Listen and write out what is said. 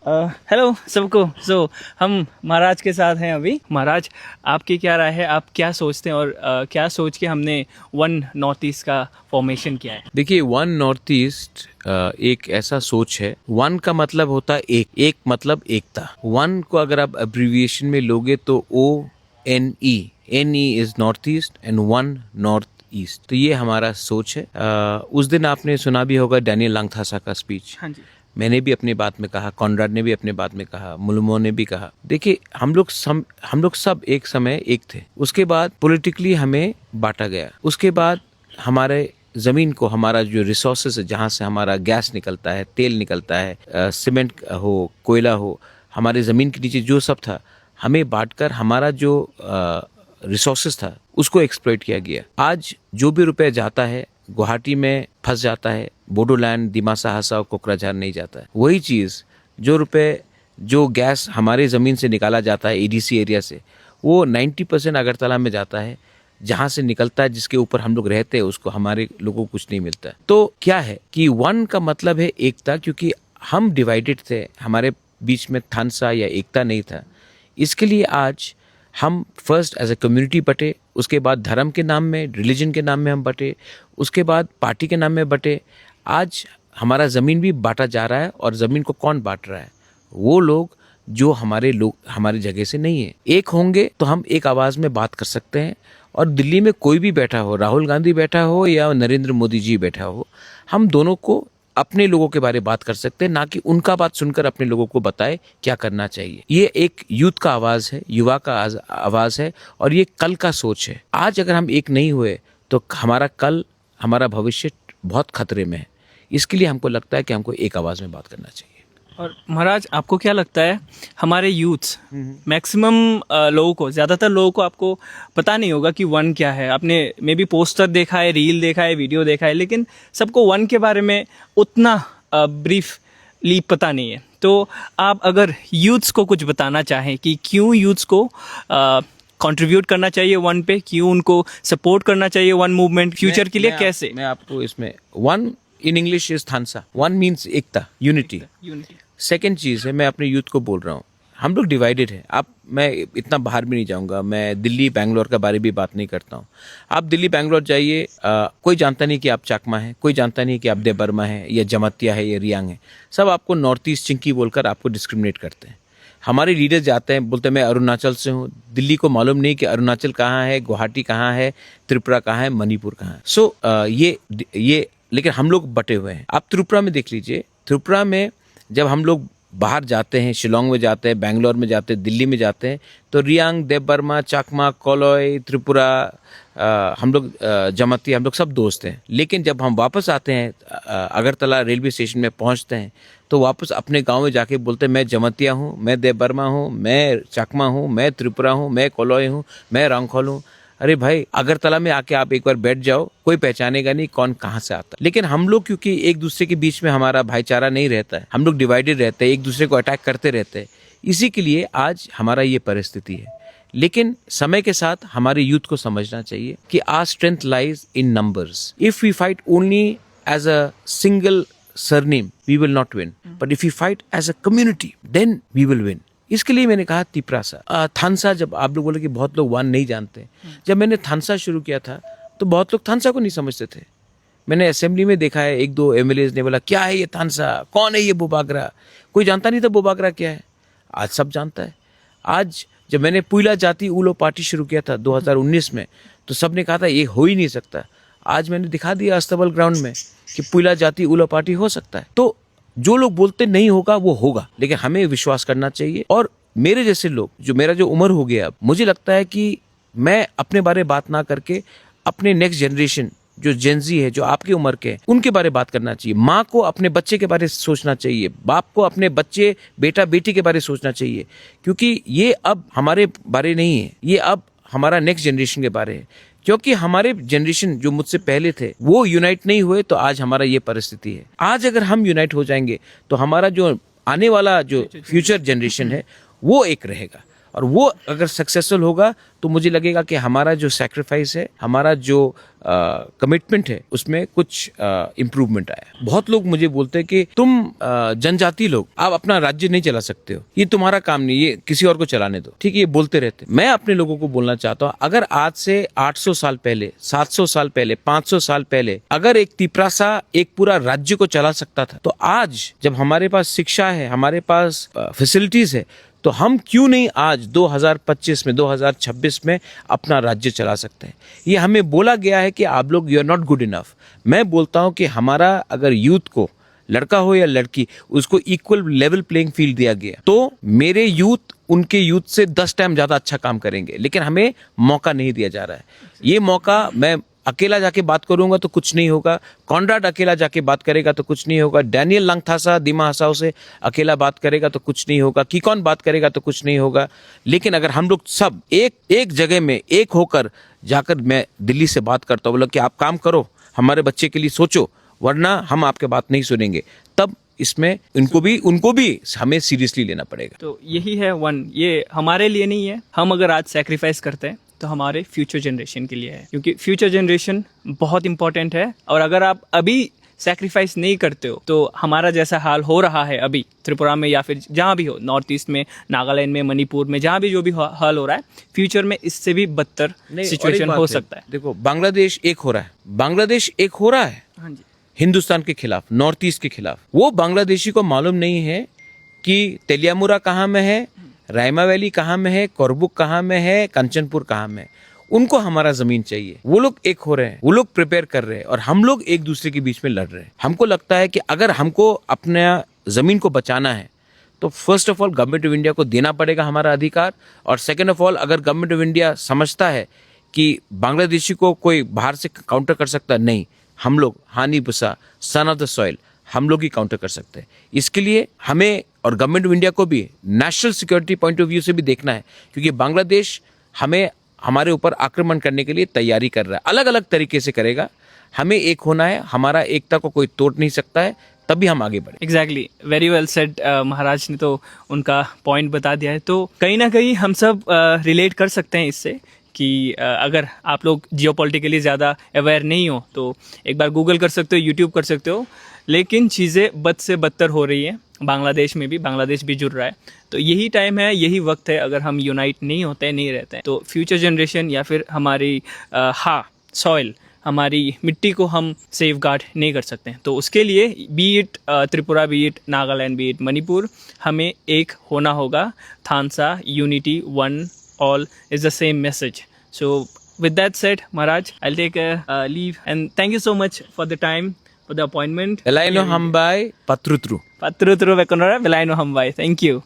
Hello सबको। हम महाराज के साथ हैं अभी। महाराज, आपकी क्या राय है, आप क्या सोचते हैं और क्या सोच के हमने वन नॉर्थ ईस्ट का फॉर्मेशन किया है? देखिए, वन नॉर्थ ईस्ट एक ऐसा सोच है। वन का मतलब होता है एक मतलब एकता। वन को अगर आप अब्रिविएशन में लोगे तो ONE is north east and one north east. तो ये हमारा सोच है। उस दिन आपने सुना भी होगा डैनियल लांगथासा का स्पीच। हाँ जी। मैंने भी अपनी बात में कहा, कॉनराड ने भी अपने बात में कहा, मुल्मो ने भी कहा। देखिए, हम लोग सब एक समय एक थे। उसके बाद पॉलिटिकली हमें बांटा गया। उसके बाद हमारे जमीन को, हमारा जो रिसोर्सेस है, जहाँ से हमारा गैस निकलता है, तेल निकलता है, सीमेंट हो, कोयला हो, हमारे जमीन के नीचे जो सब था, हमें बांटकर हमारा जो रिसोर्सेस था उसको एक्सप्लॉइट किया गया। आज जो भी रुपए जाता है गुवाहाटी में फंस जाता है, बोडोलैंड, दिमासा, हासा, कोकराझार नहीं जाता है। वही चीज़ जो गैस हमारे ज़मीन से निकाला जाता है ADC एरिया से, वो 90% अगरतला में जाता है, जहाँ से निकलता है, जिसके ऊपर हम लोग रहते हैं, उसको हमारे लोगों को कुछ नहीं मिलता। तो क्या है कि वन का मतलब है एकता, क्योंकि हम डिवाइडेड थे, हमारे बीच में थानसा या एकता नहीं था। इसके लिए आज हम फर्स्ट एज ए कम्युनिटी बटे, उसके बाद धर्म के नाम में, रिलीजन के नाम में हम बटे, उसके बाद पार्टी के नाम में बटे। आज हमारा ज़मीन भी बांटा जा रहा है, और ज़मीन को कौन बांट रहा है? वो लोग जो हमारी जगह से नहीं है। एक होंगे तो हम एक आवाज़ में बात कर सकते हैं। और दिल्ली में कोई भी बैठा हो, राहुल गांधी बैठा हो या नरेंद्र मोदी जी बैठा हो, हम दोनों को अपने लोगों के बारे में बात कर सकते हैं, ना कि उनका बात सुनकर अपने लोगों को बताए क्या करना चाहिए। ये एक यूथ का आवाज़ है, युवा का आवाज़ है, और ये कल का सोच है। आज अगर हम एक नहीं हुए तो हमारा कल, हमारा भविष्य बहुत खतरे में है। इसके लिए हमको लगता है कि हमको एक आवाज़ में बात करना चाहिए। और महाराज, आपको क्या लगता है, हमारे यूथ्स मैक्सिमम लोगों को, ज़्यादातर लोगों को आपको पता नहीं होगा कि वन क्या है। आपने मे बी पोस्टर देखा है, रील देखा है, वीडियो देखा है, लेकिन सबको वन के बारे में उतना ब्रीफली पता नहीं है। तो आप अगर यूथ्स को कुछ बताना चाहें कि क्यों यूथ्स को कंट्रीब्यूट करना चाहिए वन पे, क्यों उनको सपोर्ट करना चाहिए वन मूवमेंट फ्यूचर के लिए, कैसे? मैं आपको इसमें, वन इन इंग्लिश इज थानसा। वन मीन्स एकता, यूनिटी। सेकेंड चीज़ है, मैं अपने यूथ को बोल रहा हूँ, हम लोग डिवाइडेड हैं। मैं इतना बाहर भी नहीं जाऊँगा, मैं दिल्ली बैंगलोर का बारे भी बात नहीं करता हूँ। आप दिल्ली बैंगलोर जाइए, कोई जानता नहीं कि आप चाकमा हैं, कोई जानता नहीं कि आप देबर्मा हैं या जमतिया है या रियांग है। सब आपको नॉर्थ ईस्ट चिंकी बोलकर आपको डिस्क्रिमिनेट करते हैं। हमारे लीडर्स जाते हैं, बोलते हैं मैं अरुणाचल से हूँ। दिल्ली को मालूम नहीं कि अरुणाचल कहाँ है, गुवाहाटी कहाँ है, त्रिपुरा कहाँ है, मणिपुर कहाँ है। सो ये लेकिन हम लोग बटे हुए हैं। आप त्रिपुरा में देख लीजिए, त्रिपुरा में जब हम लोग बाहर जाते हैं, शिलोंग में जाते हैं, बेंगलोर में जाते हैं, दिल्ली में जाते हैं, तो रियांग, देबबर्मा, चाकमा, कोलोई, त्रिपुरा, हम लोग जमती, हम लोग सब दोस्त हैं। लेकिन जब हम वापस आते हैं, अगरतला रेलवे स्टेशन में पहुंचते हैं, तो वापस अपने गांव में जाके बोलते हैं मैं जमतिया हूँ, मैं देबबर्मा हूँ, मैं चाकमा हूँ, मैं त्रिपुरा हूँ, मैं कोलोई हूँ, मैं रंगखोल हूँ। अरे भाई, अगरतला में आके आप एक बार बैठ जाओ, कोई पहचानेगा नहीं कौन कहाँ से आता। लेकिन हम लोग क्योंकि एक दूसरे के बीच में हमारा भाईचारा नहीं रहता है, हम लोग डिवाइडेड रहते हैं, एक दूसरे को अटैक करते रहते हैं। इसी के लिए आज हमारा ये परिस्थिति है। लेकिन समय के साथ हमारे यूथ को समझना चाहिए कि our strength lies in numbers. If we fight only as a single surname, we will not win, but if we fight as a community, then we will win. इसके लिए मैंने कहा तिपरासा, थानसा। जब आप लोग बोले कि बहुत लोग वन नहीं जानते, जब मैंने थानसा शुरू किया था तो बहुत लोग थानसा को नहीं समझते थे। मैंने असेंबली में देखा है, 1-2 MLAs ने बोला क्या है ये थानसा, कौन है ये बोबागरा। कोई जानता नहीं था बोबागरा क्या है। आज सब जानता है। आज जब मैंने पुइला जाति उलो पार्टी शुरू किया था 2019 में, तो सब ने कहा था ये हो ही नहीं सकता। आज मैंने दिखा दिया अस्तबल ग्राउंड में कि पुइला जाति उलो पार्टी हो सकता है। तो जो लोग बोलते नहीं होगा वो होगा, लेकिन हमें विश्वास करना चाहिए। और मेरे जैसे लोग, जो मेरा जो उम्र हो गया, अब मुझे लगता है कि मैं अपने बारे बात ना करके अपने नेक्स्ट जनरेशन जो जेनजी है, जो आपकी उम्र के, उनके बारे बात करना चाहिए। माँ को अपने बच्चे के बारे सोचना चाहिए, बाप को अपने बच्चे, बेटा बेटी के बारे सोचना चाहिए, क्योंकि ये अब हमारे बारे नहीं है, ये अब हमारा नेक्स्ट जनरेशन के बारे है। क्योंकि हमारे जनरेशन जो मुझसे पहले थे वो यूनाइट नहीं हुए, तो आज हमारा ये परिस्थिति है। आज अगर हम यूनाइट हो जाएंगे तो हमारा जो आने वाला जो फ्यूचर जनरेशन है वो एक रहेगा। और वो अगर सक्सेसफुल होगा तो मुझे लगेगा कि हमारा जो सैक्रिफाइस है, हमारा जो कमिटमेंट है, उसमें कुछ इम्प्रूवमेंट आया। बहुत लोग मुझे बोलते हैं कि तुम जनजाति लोग, आप अपना राज्य नहीं चला सकते हो, ये तुम्हारा काम नहीं, ये किसी और को चलाने दो। ठीक है, ये बोलते रहते। मैं अपने लोगों को बोलना चाहता हूँ, अगर आज से 800 साल पहले, 700 साल पहले, 500 साल पहले अगर एक तिपरासा एक पूरा राज्य को चला सकता था, तो आज जब हमारे पास शिक्षा है, हमारे पास फैसिलिटीज है, तो हम क्यों नहीं आज 2025 में, 2026 में अपना राज्य चला सकते हैं। ये हमें बोला गया है कि आप लोग you are not good enough. मैं बोलता हूं कि हमारा अगर यूथ को, लड़का हो या लड़की, उसको इक्वल लेवल प्लेइंग फील्ड दिया गया, तो मेरे यूथ उनके यूथ से 10 टाइम ज्यादा अच्छा काम करेंगे। लेकिन हमें मौका नहीं दिया जा रहा है। ये मौका, मैं अकेला जाके बात करूंगा तो कुछ नहीं होगा, कॉनराड अकेला जाके बात करेगा तो कुछ नहीं होगा, डैनियल लंगथासा दिमा हसाओ से अकेला बात करेगा तो कुछ नहीं होगा, कीकॉन बात करेगा तो कुछ नहीं होगा। लेकिन अगर हम लोग सब एक जगह में एक होकर जाकर, मैं दिल्ली से बात करता हूँ, बोला कि आप काम करो, हमारे बच्चे के लिए सोचो, वरना हम आपके बात नहीं सुनेंगे, तब इसमें उनको भी हमें सीरियसली लेना पड़ेगा। तो यही है वन, ये हमारे लिए नहीं है। हम अगर आज सेक्रीफाइस करते हैं तो हमारे फ्यूचर जनरेशन के लिए है, क्योंकि फ्यूचर जनरेशन बहुत इंपॉर्टेंट है। और अगर आप अभी सेक्रीफाइस नहीं करते हो तो हमारा जैसा हाल हो रहा है अभी त्रिपुरा में या फिर जहाँ भी हो, नॉर्थ ईस्ट में, नागालैंड में, मणिपुर में, जहाँ भी जो भी हाल हो रहा है, फ्यूचर में इससे भी बदतर सिचुएशन हो सकता है। देखो, बांग्लादेश एक हो रहा है, बांग्लादेश एक हो रहा है हाँ जी, हिंदुस्तान के खिलाफ, नॉर्थ ईस्ट के खिलाफ। वो बांग्लादेशी को मालूम नहीं है कि तेलियामुरा कहाँ में है, रायमा वैली कहाँ में है, कोरबुक कहाँ में है, कंचनपुर कहाँ में है। उनको हमारा जमीन चाहिए। वो लोग एक हो रहे हैं, वो लोग प्रिपेयर कर रहे हैं, और हम लोग एक दूसरे के बीच में लड़ रहे हैं। हमको लगता है कि अगर हमको अपने जमीन को बचाना है तो first of all government of India को देना पड़ेगा हमारा अधिकार, और सेकेंड ऑफ ऑल अगर गवर्नमेंट ऑफ इंडिया समझता है कि बांग्लादेशी को कोई बाहर से काउंटर कर सकता है, नहीं, हम लोग हानि Busa, son of the soil, हम लोग ही काउंटर कर सकते हैं। इसके लिए हमें और गवर्नमेंट ऑफ इंडिया को भी national security point of view से भी देखना है, क्योंकि बांग्लादेश हमारे ऊपर आक्रमण करने के लिए तैयारी कर रहा है, अलग अलग तरीके से करेगा। हमें एक होना है, हमारा एकता को कोई तोड़ नहीं सकता है, तभी हम आगे बढ़े। Exactly, very well said. महाराज ने तो उनका पॉइंट बता दिया है। तो कहीं ना कहीं हम सब रिलेट कर सकते हैं इससे कि अगर आप लोग जियोपॉलिटिकली ज़्यादा अवेयर नहीं हो तो एक बार गूगल कर सकते हो, यूट्यूब कर सकते हो। लेकिन चीज़ें बद से बदतर हो रही हैं बांग्लादेश में भी, बांग्लादेश भी जुड़ रहा है। तो यही टाइम है, यही वक्त है, अगर हम यूनाइट नहीं होते हैं, नहीं रहते हैं, तो फ्यूचर जनरेशन या फिर हमारी सॉइल, हमारी मिट्टी को हम सेफ गार्ड नहीं कर सकते हैं। तो उसके लिए be it Tripura, be it Nagaland, be it Manipur, हमें एक होना होगा। थानसा, unity, one, all is the same message. So with that said, Maharaj, I'll take a leave, and thank you so much for the time, for the appointment. Elaino hambai patrutru. Patrutru vekonora, velaino hambai. Thank you.